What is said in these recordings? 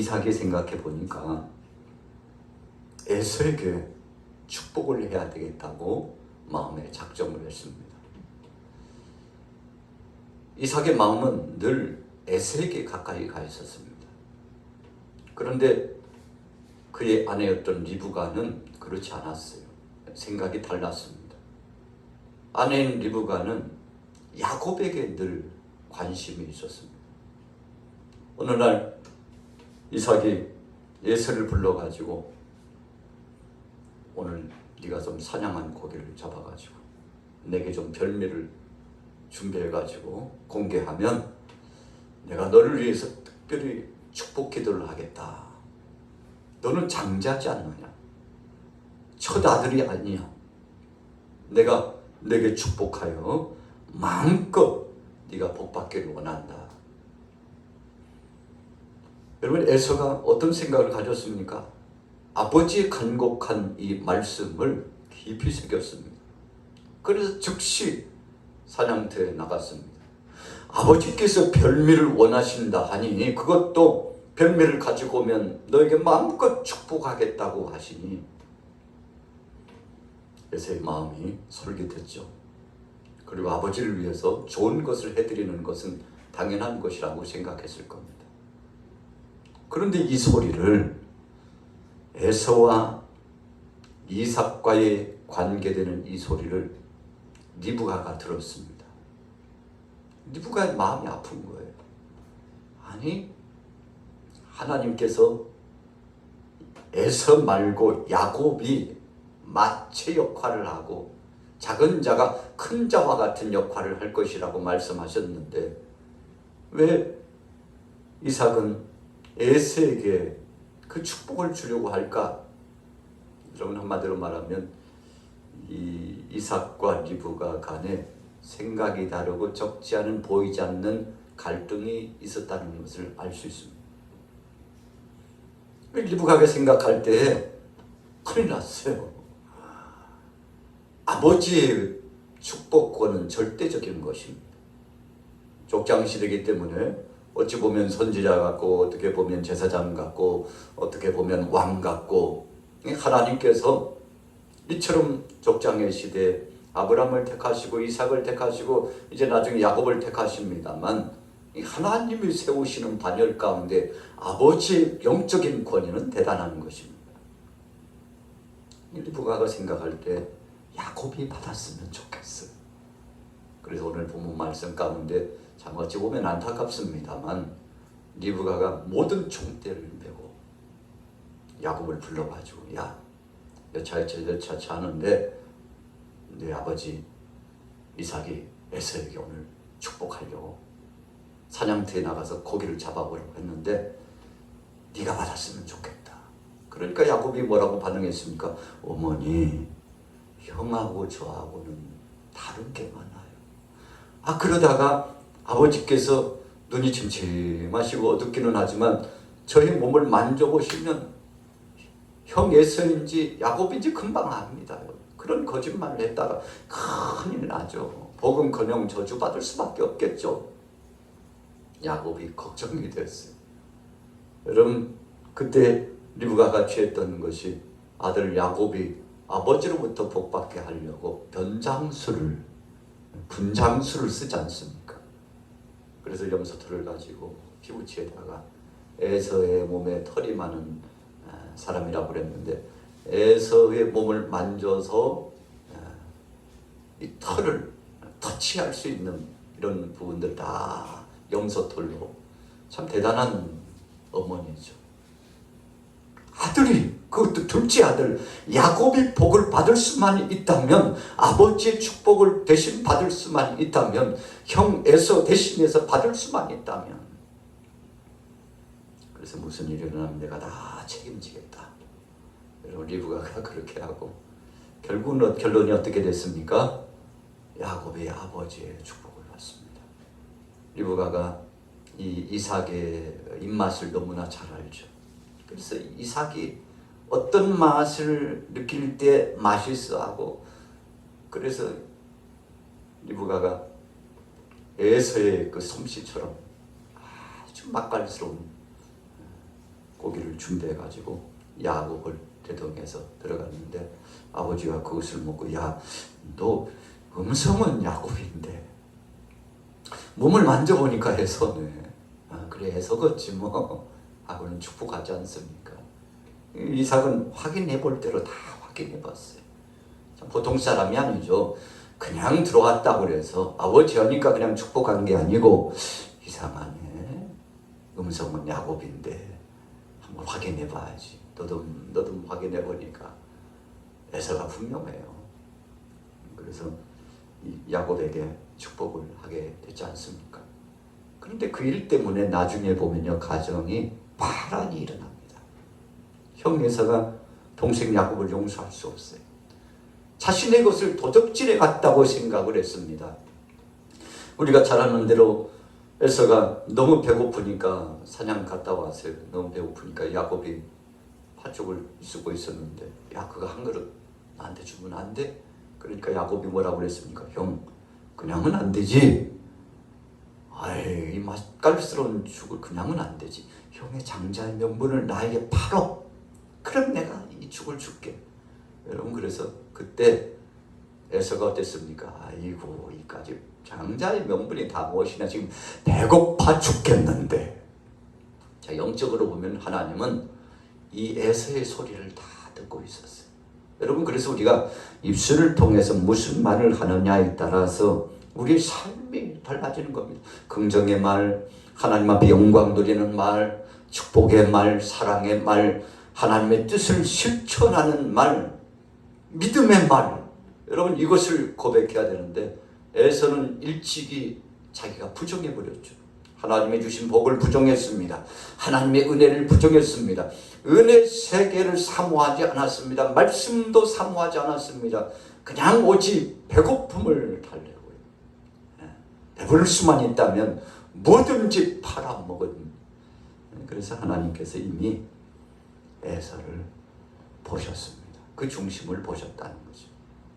이삭이 생각해 보니까 에서에게 축복을 해야 되겠다고 마음에 작정을 했습니다. 이삭의 마음은 늘 에서에게 가까이 가 있었습니다. 그런데 그의 아내였던 리브가는 그렇지 않았어요. 생각이 달랐습니다. 아내인 리브가는 야곱에게 늘 관심이 있었습니다. 어느 날 이삭이 에서를 불러가지고 오늘 네가 좀 사냥한 고기를 잡아가지고 내게 좀 별미를 준비해가지고 공개하면 내가 너를 위해서 특별히 축복 기도를 하겠다. 너는 장자지 않느냐? 첫 아들이 아니야. 내가 내게 축복하여 마음껏 네가 복받기를 원한다. 여러분, 에서가 어떤 생각을 가졌습니까? 아버지의 간곡한 이 말씀을 깊이 새겼습니다. 그래서 즉시 사냥터에 나갔습니다. 아버지께서 별미를 원하신다 하니 그것도 별미를 가지고 오면 너에게 마음껏 축복하겠다고 하시니 에서의 마음이 솔깃했죠. 그리고 아버지를 위해서 좋은 것을 해드리는 것은 당연한 것이라고 생각했을 겁니다. 그런데 이 소리를 에서와 이삭과의 관계되는 이 소리를 리브가가 들었습니다. 리브가의 마음이 아픈 거예요. 아니, 하나님께서 에서 말고 야곱이 마체 역할을 하고 작은 자가 큰 자와 같은 역할을 할 것이라고 말씀하셨는데 왜 이삭은 에서에게 그 축복을 주려고 할까? 여러분, 한마디로 말하면 이 이삭과 리브가 간에 생각이 다르고 적지 않은 보이지 않는 갈등이 있었다는 것을 알 수 있습니다. 리브가가 생각할 때 큰일 났어요. 아버지의 축복권은 절대적인 것입니다. 족장시대이기 때문에 어찌 보면 선지자 같고 어떻게 보면 제사장 같고 어떻게 보면 왕 같고 하나님께서 이처럼 족장의 시대에 아브라함을 택하시고 이삭을 택하시고 이제 나중에 야곱을 택하십니다만 하나님이 세우시는 반열 가운데 아버지의 영적인 권위는 대단한 것입니다. 리브가가 생각할 때 야곱이 받았으면 좋겠어요. 그래서 오늘 본문 말씀 가운데 참 어찌 보면 안타깝습니다만 리브가가 모든 총대를 메고 야곱을 불러가지고 야, 여차여차 하는데 네 아버지 이삭이 에서에게 오늘 축복하려고 사냥터에 나가서 고기를 잡아보려고 했는데 네가 받았으면 좋겠다. 그러니까 야곱이 뭐라고 반응했습니까? 어머니, 형하고 저하고는 다른 게 많아요. 그러다가 아버지께서 눈이 침침하시고 어둡기는 하지만 저희 몸을 만져보시면 형 에서인지 야곱인지 금방 압니다. 그런 거짓말을 했다가 큰일 나죠. 복음커녕 저주받을 수밖에 없겠죠. 야곱이 걱정이 됐어요. 여러분, 그때 리브가가 취했던 것이 아들 야곱이 아버지로부터 복받게 하려고 분장수를 쓰지 않습니까? 그래서 염소털을 가지고 피부치에다가 에서의 몸에 털이 많은 사람이라고 그랬는데 에서의 몸을 만져서 이 털을 터치할 수 있는 이런 부분들 다 염소털로 참 대단한 어머니죠. 아들이, 그것도 둘째 아들 야곱이 복을 받을 수만 있다면, 아버지의 축복을 대신 받을 수만 있다면, 형 에서 대신해서 받을 수만 있다면, 그래서 무슨 일이 일어나면 내가 다 책임지겠다. 여러분, 리브가가 그렇게 하고 결국은 결론이 어떻게 됐습니까? 야곱의 아버지의 축복을 받습니다. 리브가가 이 이삭의 입맛을 너무나 잘 알죠. 그래서 이삭이 어떤 맛을 느낄 때 맛있어하고, 그래서 리브가가 에서의 그 솜씨처럼 아주 맛깔스러운 고기를 준비해가지고 야곱을 대동해서 들어갔는데 아버지가 그것을 먹고 야, 너 음성은 야곱인데 몸을 만져보니까 해서네. 아, 그래 해서겠지 뭐 하고는 축복하지 않습니까? 이삭은 확인해 볼 대로 다 확인해 봤어요. 보통 사람이 아니죠. 그냥 들어왔다고 그래서 아버지 하니까 그냥 축복한 게 아니고 이상하네. 음성은 야곱인데 한번 확인해 봐야지. 너도 확인해 보니까 에서가 분명해요. 그래서 야곱에게 축복을 하게 되지 않습니까? 그런데 그 일 때문에 나중에 보면요, 가정이 파란이 일어납니다. 형 에서가 동생 야곱을 용서할 수 없어요. 자신의 것을 도적질해 갔다고 생각을 했습니다. 우리가 잘 아는 대로 에서가 너무 배고프니까 사냥 갔다 왔어요. 너무 배고프니까 야곱이 팥죽을 쓰고 있었는데 야, 그거 한 그릇 나한테 주면 안 돼? 그러니까 야곱이 뭐라고 그랬습니까? 형, 그냥은 안 되지. 아이, 이 맛깔스러운 죽을 그냥은 안 되지. 형의 장자의 명분을 나에게 팔어. 그럼 내가 이 죽을 줄게. 여러분, 그래서 그때 에서가 어땠습니까? 아이고, 이까지 장자의 명분이 다 무엇이냐. 지금 배고파 죽겠는데. 자, 영적으로 보면 하나님은 이 에서의 소리를 다 듣고 있었어요. 여러분, 그래서 우리가 입술을 통해서 무슨 말을 하느냐에 따라서 우리의 삶이 달라지는 겁니다. 긍정의 말, 하나님 앞에 영광 돌리는 말, 축복의 말, 사랑의 말, 하나님의 뜻을 실천하는 말, 믿음의 말. 여러분, 이것을 고백해야 되는데 에서는 일찍이 자기가 부정해버렸죠. 하나님의 주신 복을 부정했습니다. 하나님의 은혜를 부정했습니다. 은혜 세계를 사모하지 않았습니다. 말씀도 사모하지 않았습니다. 그냥 오직 배고픔을 달래고요. 배부를 수만 있다면 뭐든지 팔아먹은. 그래서 하나님께서 이미 에서를 보셨습니다. 그 중심을 보셨다는 거죠.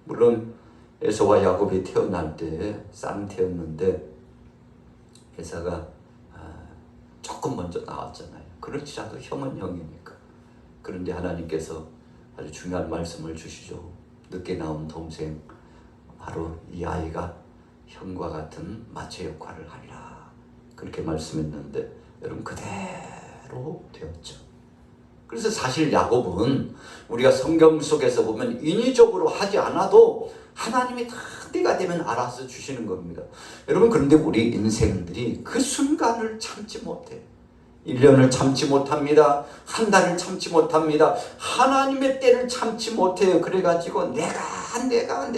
물론 에서와 야곱이 태어날 때 쌍태였는데 에서가 조금 먼저 나왔잖아요. 그렇지라도 형은 형이니까. 그런데 하나님께서 아주 중요한 말씀을 주시죠. 늦게 나온 동생, 바로 이 아이가 형과 같은 마체 역할을 하리라. 그렇게 말씀했는데 여러분, 그대로 되었죠. 그래서 사실 야곱은 우리가 성경 속에서 보면 인위적으로 하지 않아도 하나님이 다 때가 되면 알아서 주시는 겁니다. 여러분, 그런데 우리 인생들이 그 순간을 참지 못해요. 1년을 참지 못합니다. 한 달을 참지 못합니다. 하나님의 때를 참지 못해요. 그래가지고 내가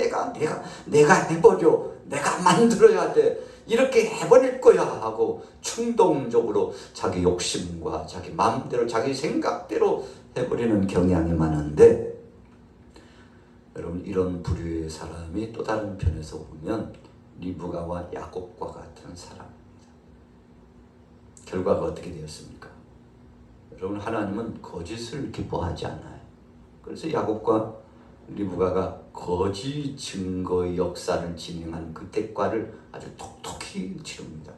해버려. 내가 만들어야 돼. 이렇게 해버릴 거야 하고 충동적으로 자기 욕심과 자기 마음대로 자기 생각대로 해버리는 경향이 많은데, 여러분, 이런 부류의 사람이 또 다른 편에서 보면 리브가와 야곱과 같은 사람입니다. 결과가 어떻게 되었습니까? 여러분, 하나님은 거짓을 기뻐하지 않아요. 그래서 야곱과 리브가가 거짓 증거의 역사를 진행한 그 대가를 아주 톡톡히 치릅니다.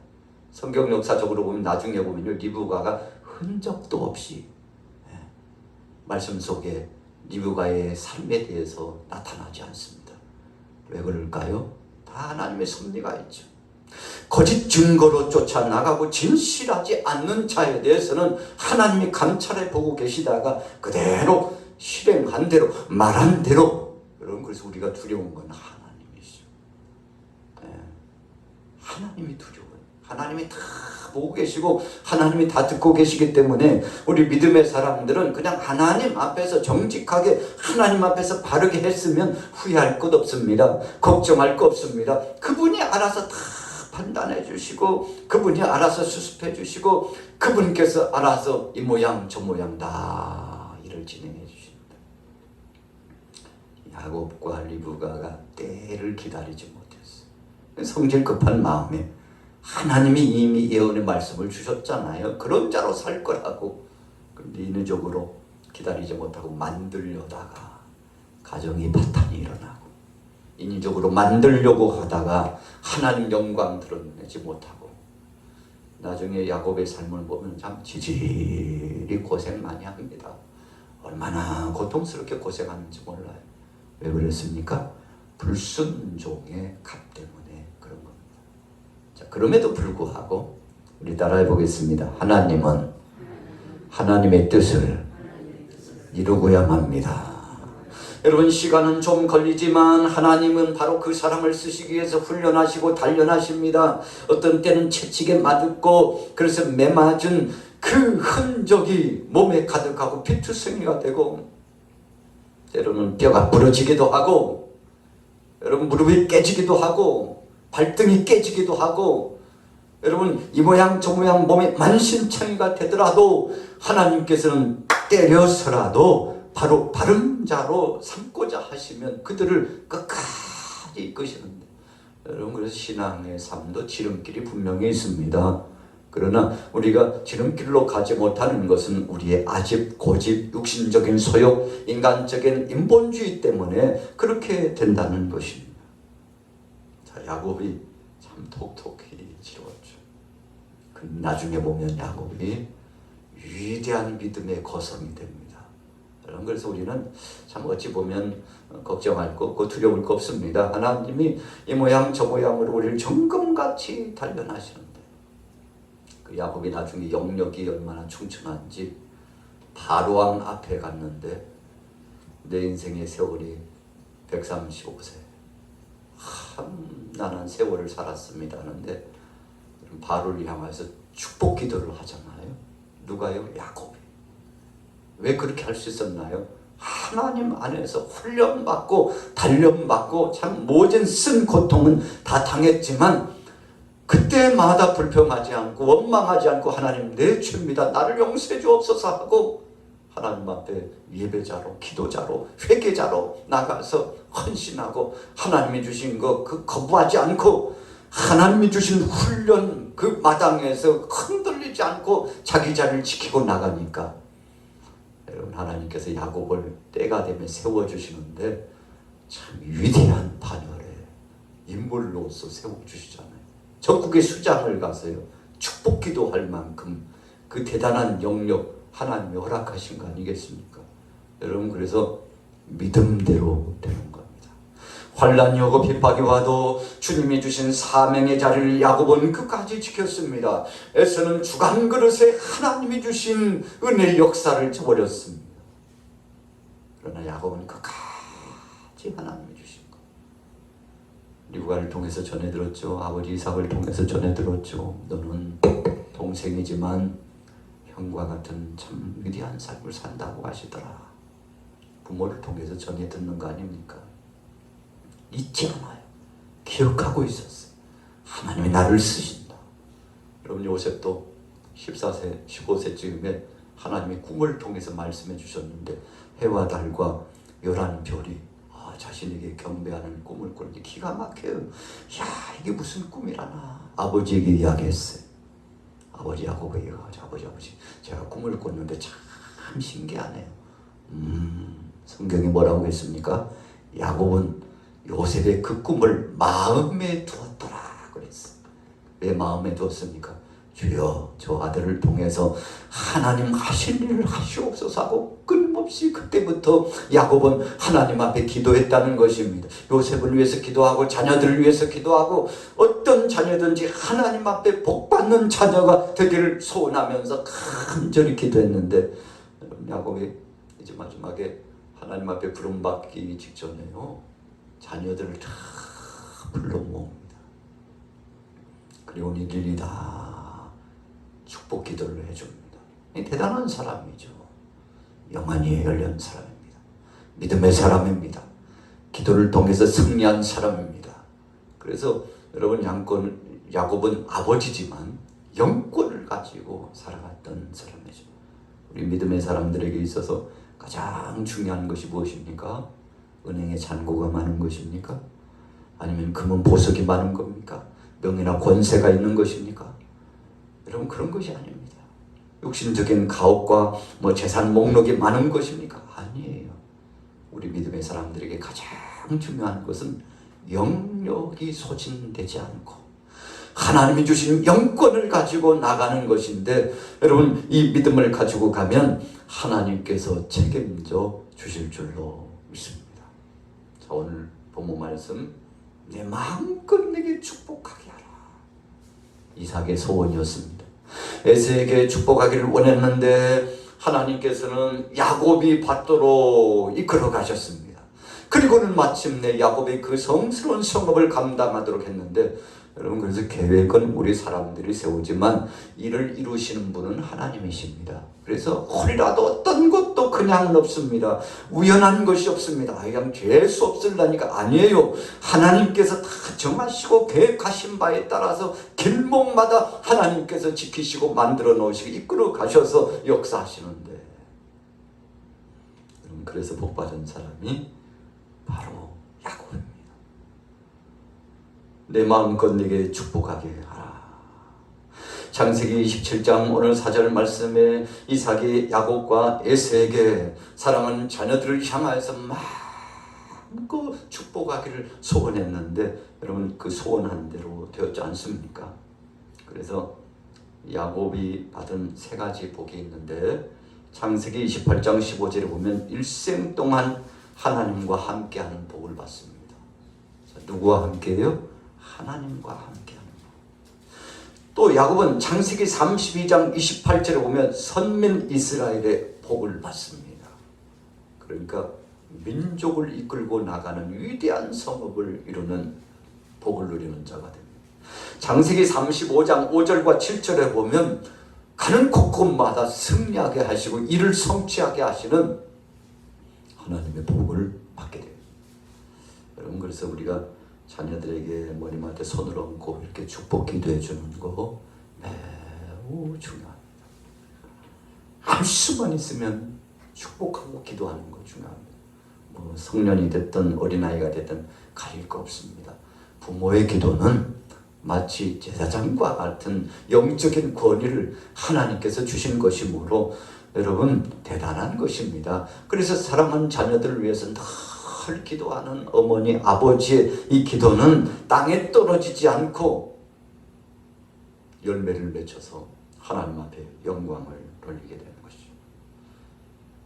성경 역사적으로 보면 나중에 보면요, 리브가가 흔적도 없이 말씀 속에 리브가의 삶에 대해서 나타나지 않습니다. 왜 그럴까요? 다 하나님의 섭리가 있죠. 거짓 증거로 쫓아나가고 진실하지 않는 자에 대해서는 하나님이 감찰해 보고 계시다가 그대로 실행한 대로 말한 대로. 여러분, 그래서 우리가 두려운 건 하나님이시죠. 하나님이 두려워요. 하나님이 다 보고 계시고 하나님이 다 듣고 계시기 때문에 우리 믿음의 사람들은 그냥 하나님 앞에서 정직하게 하나님 앞에서 바르게 했으면 후회할 것 없습니다. 걱정할 것 없습니다. 그분이 알아서 다 판단해 주시고 그분이 알아서 수습해 주시고 그분께서 알아서 이 모양 저 모양 다 일을 진행해 주십니다. 야곱과 리브가가 때를 기다리지 못했어요. 성질 급한 마음에 하나님이 이미 예언의 말씀을 주셨잖아요. 그런 자로 살 거라고. 그런데 인위적으로 기다리지 못하고 만들려다가 가정이 파탄이 일어나고, 인위적으로 만들려고 하다가 하나님 영광 드러내지 못하고 나중에 야곱의 삶을 보면 참 지질이 고생 많이 합니다. 얼마나 고통스럽게 고생하는지 몰라요. 왜 그랬습니까? 불순종의 값 때문에 그런 겁니다. 자, 그럼에도 불구하고 우리 따라해 보겠습니다. 하나님은 하나님의 뜻을 이루고야 합니다. 여러분, 시간은 좀 걸리지만 하나님은 바로 그 사람을 쓰시기 위해서 훈련하시고 단련하십니다. 어떤 때는 채찍에 맞고 그래서 매맞은 그 흔적이 몸에 가득하고 피투성이가 되고, 때로는 뼈가 부러지기도 하고, 여러분 무릎이 깨지기도 하고, 발등이 깨지기도 하고, 여러분 이 모양 저 모양 몸에 만신창이가 되더라도 하나님께서는 때려서라도 바로 바른 자로 삼고자 하시면 그들을 끝까지 이끄시는데, 여러분 그래서 신앙의 삶도 지름길이 분명히 있습니다. 그러나 우리가 지름길로 가지 못하는 것은 우리의 아집, 고집, 육신적인 소욕, 인간적인 인본주의 때문에 그렇게 된다는 것입니다. 자, 야곱이 참 톡톡히 지루었죠. 나중에 보면 야곱이 위대한 믿음의 거성이 됩니다. 그래서 우리는 참 어찌 보면 걱정할 거 없고 두려울 거 없습니다. 하나님이 이 모양 저 모양으로 우리를 정금같이 단련하시는데, 그 야곱이 나중에 영역이 얼마나 충천한지 바로왕 앞에 갔는데 내 인생의 세월이 135세 한난한 세월을 살았습니다 하는데 바로를 향해서 축복 기도를 하잖아요. 누가요? 야곱이. 왜 그렇게 할 수 있었나요? 하나님 안에서 훈련받고 단련받고 참 모진 쓴 고통은 다 당했지만 그때마다 불평하지 않고 원망하지 않고 하나님 내 죄입니다, 나를 용서해 주옵소서 하고 하나님 앞에 예배자로, 기도자로, 회개자로 나가서 헌신하고 하나님이 주신 거 그 거부하지 않고 하나님이 주신 훈련 그 마당에서 흔들리지 않고 자기 자리를 지키고 나가니까 여러분 하나님께서 야곱을 때가 되면 세워주시는데 참 위대한 반열에 인물로서 세워주시잖아요. 적국의 수장을 가서요 축복기도 할 만큼 그 대단한 영역 하나님이 허락하신 거 아니겠습니까? 여러분 그래서 믿음대로 되는 겁니다. 환난이 오고 핍박이 와도 주님이 주신 사명의 자리를 야곱은 끝까지 지켰습니다. 에서는 주간 그릇에 하나님이 주신 은혜의 역사를 저버렸습니다. 그러나 야곱은 끝까지 하나님이 주신 것. 리브가를 통해서 전해 들었죠. 아버지 이삭을 통해서 전해 들었죠. 너는 동생이지만 형과 같은 참 위대한 삶을 산다고 하시더라. 부모를 통해서 전해 듣는 거 아닙니까? 잊지 않아요. 기억하고 있었어요. 하나님이 나를 쓰신다. 여러분 요셉도 14세, 15세쯤에 하나님이 꿈을 통해서 말씀해 주셨는데 해와 달과 11별이 자신에게 경배하는 꿈을 꾸는데 기가 막혀요. 야, 이게 무슨 꿈이라나. 아버지에게 이야기했어요. 아버지 야곱에게 가서 아버지 제가 꿈을 꿨는데 참 신기하네요. 성경이 뭐라고 했습니까? 야곱은 요셉의 그 꿈을 마음에 두었더라 그랬어요. 왜 마음에 두었습니까? 주여 저 아들을 통해서 하나님 하실 일을 하시옵소서 하고 끊임없이 그때부터 야곱은 하나님 앞에 기도했다는 것입니다. 요셉을 위해서 기도하고 자녀들을 위해서 기도하고 어떤 자녀든지 하나님 앞에 복받는 자녀가 되기를 소원하면서 간절히 기도했는데 야곱이 이제 마지막에 하나님 앞에 부름받기 직전에요 자녀들을 다 불러 모읍니다. 그리고 일일이 다 축복 기도를 해줍니다. 대단한 사람이죠. 영안이 열린 사람입니다. 믿음의 사람입니다. 기도를 통해서 승리한 사람입니다. 그래서 여러분 야곱은 아버지지만 영권을 가지고 살아갔던 사람이죠. 우리 믿음의 사람들에게 있어서 가장 중요한 것이 무엇입니까? 은행에 잔고가 많은 것입니까? 아니면 금은 보석이 많은 겁니까? 명예나 권세가 있는 것입니까? 여러분 그런 것이 아닙니다. 육신적인 가옥과 재산 목록이 많은 것입니까? 아니에요. 우리 믿음의 사람들에게 가장 중요한 것은 영역이 소진되지 않고 하나님이 주신 영권을 가지고 나가는 것인데, 여러분 이 믿음을 가지고 가면 하나님께서 책임져 주실 줄로 믿습니다. 자, 오늘 본문 말씀, 내 마음껏 내게 축복하게 하라. 이삭의 소원이었습니다. 에서에게 축복하기를 원했는데 하나님께서는 야곱이 받도록 이끌어 가셨습니다. 그리고는 마침내 야곱이 그 성스러운 성업을 감당하도록 했는데, 여러분 그래서 계획은 우리 사람들이 세우지만 이를 이루시는 분은 하나님이십니다. 그래서 홀이라도 어떤 것도 그냥 없습니다. 우연한 것이 없습니다. 그냥 재수 없을라니까 아니에요. 하나님께서 다 정하시고 계획하신 바에 따라서 길목마다 하나님께서 지키시고 만들어 놓으시고 이끌어 가셔서 역사하시는데, 그래서 복받은 사람이 바로 야곱입니다. 내 마음껏 내게 축복하게 하라. 창세기 27장 오늘 4절 말씀에 이삭이 야곱과 에서에게 사랑하는 자녀들을 향하여서 마음껏 축복하기를 소원했는데, 여러분 그 소원한 대로 되었지 않습니까? 그래서 야곱이 받은 세 가지 복이 있는데, 창세기 28장 15절에 보면 일생 동안 하나님과 함께하는 복을 받습니다. 누구와 함께해요? 하나님과 함께하는 복. 또 야곱은 창세기 32장 28절에 보면 선민 이스라엘의 복을 받습니다. 그러니까 민족을 이끌고 나가는 위대한 성읍을 이루는 복을 누리는 자가 됩니다. 창세기 35장 5절과 7절에 보면 가는 곳곳마다 승리하게 하시고 이를 성취하게 하시는 하나님의 복을 받게 됩니다. 여러분 그래서 우리가 자녀들에게 머리맡에 손을 얹고 이렇게 축복 기도해 주는 거 매우 중요합니다. 할 수만 있으면 축복하고 기도하는 거 중요합니다. 뭐 성년이 됐든 어린아이가 됐든 가릴 거 없습니다. 부모의 기도는 마치 제사장과 같은 영적인 권위를 하나님께서 주신 것이므로 여러분 대단한 것입니다. 그래서 사랑하는 자녀들을 위해서 늘 기도하는 어머니 아버지의 이 기도는 땅에 떨어지지 않고 열매를 맺혀서 하나님 앞에 영광을 돌리게 되는 것이죠.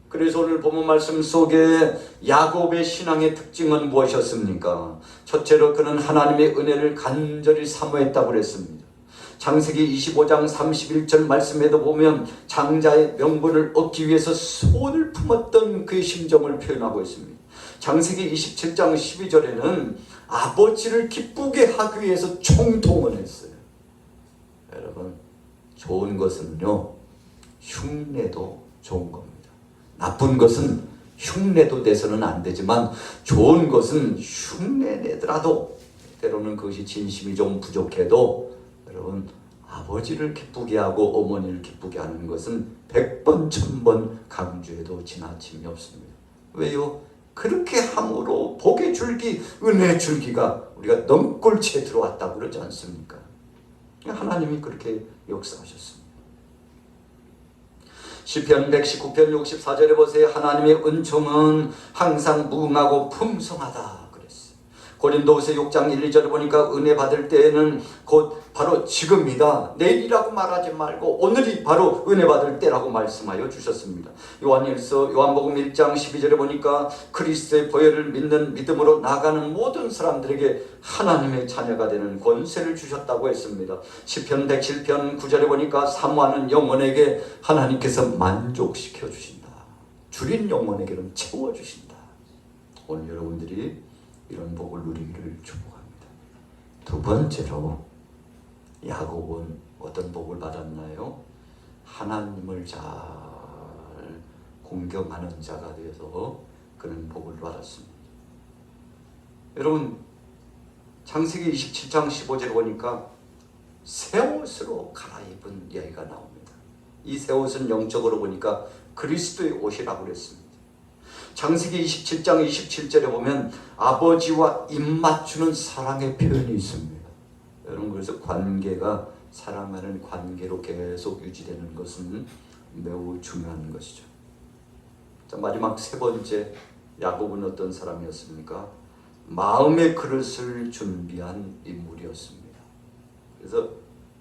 그래서 오늘 본문 말씀 속에 야곱의 신앙의 특징은 무엇이었습니까? 첫째로 그는 하나님의 은혜를 간절히 사모했다고 그랬습니다. 창세기 25장 31절 말씀에도 보면 장자의 명분을 얻기 위해서 소원을 품었던 그의 심정을 표현하고 있습니다. 창세기 27장 12절에는 아버지를 기쁘게 하기 위해서 총동원했어요. 여러분 좋은 것은요 흉내도 좋은 겁니다. 나쁜 것은 흉내도 내서는 안 되지만 좋은 것은 흉내 내더라도 때로는 그것이 진심이 좀 부족해도 여러분 아버지를 기쁘게 하고 어머니를 기쁘게 하는 것은 100번 1000번 강조해도 지나침이 없습니다. 왜요? 그렇게 함으로 복의 줄기, 은혜의 줄기가 우리가 넝굴치에 들어왔다고 그러지 않습니까? 하나님이 그렇게 역사하셨습니다. 시편 119편 64절에 보세요. 하나님의 은총은 항상 무궁하고 풍성하다 그랬어요. 고린도후서 6장 1, 2절에 보니까 은혜 받을 때에는 곧 바로 지금이다. 내일이라고 말하지 말고 오늘이 바로 은혜 받을 때라고 말씀하여 주셨습니다. 요한복음 1장 12절에 보니까 그리스도의 보혈을 믿는 믿음으로 나가는 모든 사람들에게 하나님의 자녀가 되는 권세를 주셨다고 했습니다. 시편 107편 9절에 보니까 사모하는 영혼에게 하나님께서 만족시켜 주신다. 줄인 영혼에게는 채워주신다. 오늘 여러분들이 이런 복을 누리기를 축복합니다. 두 번째로 야곱은 어떤 복을 받았나요? 하나님을 잘 공경하는 자가 되어서 그는 복을 받았습니다. 여러분 창세기 27장 15절에 보니까 새 옷으로 갈아입은 이야기가 나옵니다. 이 새 옷은 영적으로 보니까 그리스도의 옷이라고 그랬습니다. 창세기 27장 27절에 보면 아버지와 입맞추는 사랑의 표현이 있습니다. 여러분 그래서 관계가 사랑하는 관계로 계속 유지되는 것은 매우 중요한 것이죠. 자, 마지막 세 번째 야곱은 어떤 사람이었습니까? 마음의 그릇을 준비한 인물이었습니다. 그래서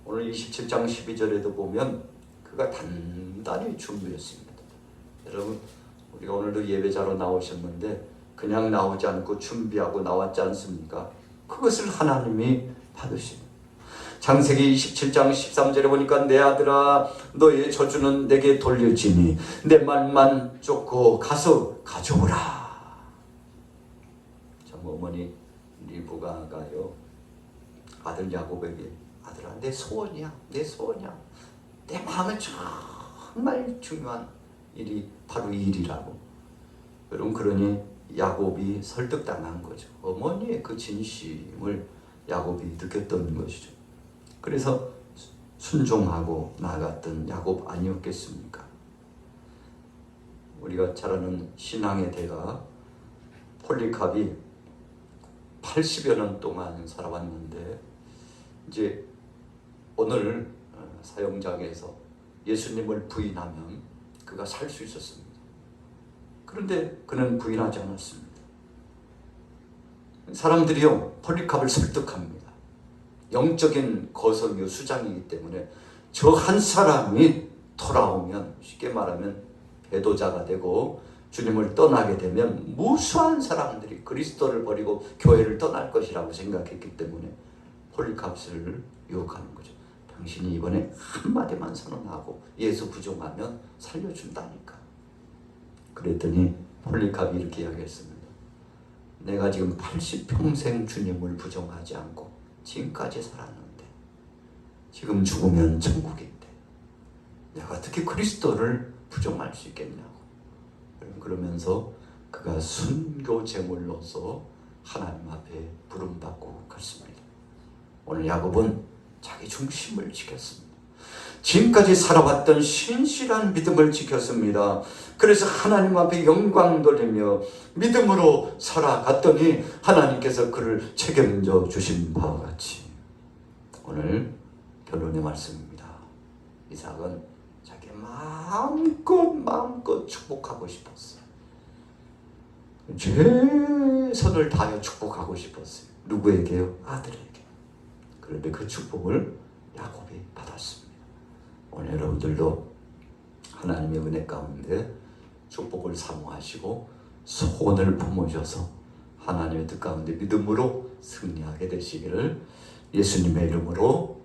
오늘 27장 12절에도 보면 그가 단단히 준비했습니다. 여러분, 우리가 오늘도 예배자로 나오셨는데 그냥 나오지 않고 준비하고 나왔지 않습니까? 그것을 하나님이 받으십니다. 창세기 27장 13절에 보니까 내 아들아 너의 저주는 내게 돌려지니 내 말만 쫓고 가서 가져오라. 참 어머니 리브가가요 아들 야곱에게 아들아 내 소원이야 내 소원이야 내 마음에 정말 중요한 일이 바로 이 일이라고. 여러분 그러니 야곱이 설득당한 거죠. 어머니의 그 진심을 야곱이 느꼈던 것이죠. 그래서 순종하고 나아갔던 야곱 아니었겠습니까? 우리가 잘 아는 신앙의 대가 폴리캅이 80여 년 동안 살아왔는데 이제 오늘 사형장에서 예수님을 부인하면 그가 살 수 있었습니다. 그런데 그는 부인하지 않았습니다. 사람들이요 폴리캅을 설득합니다. 영적인 거성이요 수장이기 때문에 저 한 사람이 돌아오면 쉽게 말하면 배도자가 되고 주님을 떠나게 되면 무수한 사람들이 그리스도를 버리고 교회를 떠날 것이라고 생각했기 때문에 폴리캅을 유혹하는 거죠. 당신이 이번에 한마디만 선언하고 예수 부정하면 살려준다니까. 그랬더니 폴리캅이 이렇게 이야기했습니다. 내가 지금 80평생 주님을 부정하지 않고 지금까지 살았는데 지금 죽으면 천국인데 내가 어떻게 그리스도를 부정할 수 있겠냐고. 그러면서 그가 순교 제물로서 하나님 앞에 부름받고 갔습니다. 오늘 야곱은 자기 중심을 지켰습니다. 지금까지 살아왔던 신실한 믿음을 지켰습니다. 그래서 하나님 앞에 영광 돌리며 믿음으로 살아갔더니 하나님께서 그를 책임져 주신 바와 같이 오늘 결론의 말씀입니다. 이삭은 자기 마음껏 축복하고 싶었어요. 최선을 다하여 축복하고 싶었어요. 누구에게요? 아들에게. 그런데 그 축복을 야곱이 받았습니다. 오늘 여러분들도 하나님의 은혜 가운데 축복을 사모하시고 소원을 품으셔서 하나님의 뜻 가운데 믿음으로 승리하게 되시기를 예수님의 이름으로